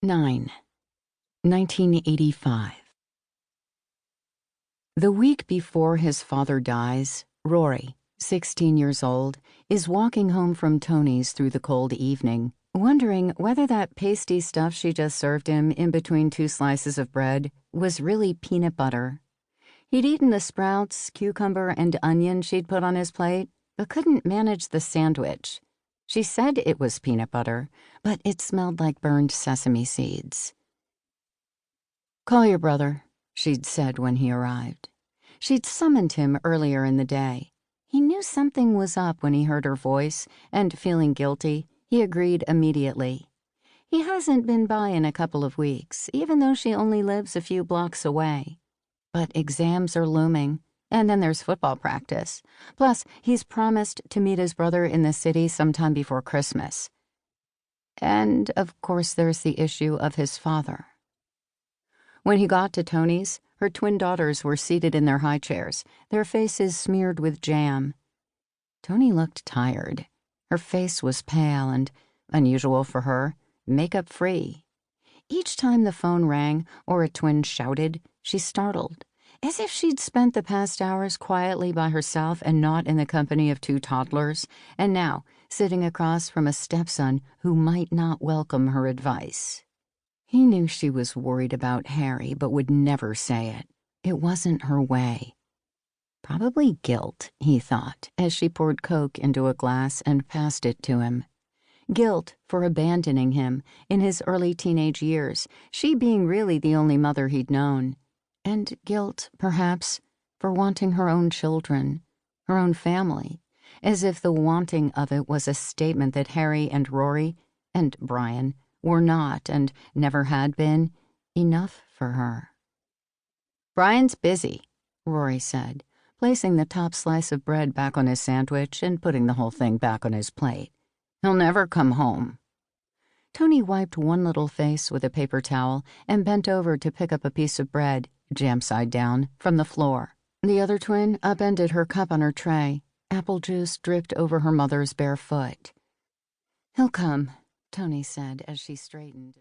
9. 1985. The week before his father dies, Rory, 16 years old, is walking home from Tony's through the cold evening, wondering whether that pasty stuff she just served him in between 2 slices of bread was really peanut butter. He'd eaten the sprouts, cucumber, and onion she'd put on his plate, but couldn't manage the sandwich. She said it was peanut butter, but it smelled like burned sesame seeds. "Call your brother," she'd said when he arrived. She'd summoned him earlier in the day. He knew something was up when he heard her voice, and feeling guilty, he agreed immediately. He hasn't been by in a couple of weeks, even though she only lives a few blocks away. But exams are looming, and then there's football practice. Plus, he's promised to meet his brother in the city sometime before Christmas. And, of course, there's the issue of his father. When he got to Tony's, her twin daughters were seated in their high chairs, their faces smeared with jam. Tony looked tired. Her face was pale and, unusual for her, makeup-free. Each time the phone rang or a twin shouted, she startled, as if she'd spent the past hours quietly by herself and not in the company of 2 toddlers, and now sitting across from a stepson who might not welcome her advice. He knew she was worried about Harry, but would never say it. It wasn't her way. Probably guilt, he thought, as she poured Coke into a glass and passed it to him. Guilt for abandoning him in his early teenage years, she being really the only mother he'd known. And guilt, perhaps, for wanting her own children, her own family, as if the wanting of it was a statement that Harry and Rory, and Brian, were not, and never had been, enough for her. "Brian's busy," Rory said, placing the top slice of bread back on his sandwich and putting the whole thing back on his plate. "He'll never come home." Tony wiped one little face with a paper towel and bent over to pick up a piece of bread, jam side down, from the floor. The other twin upended her cup on her tray. Apple juice dripped over her mother's bare foot. "He'll come," Tony said as she straightened.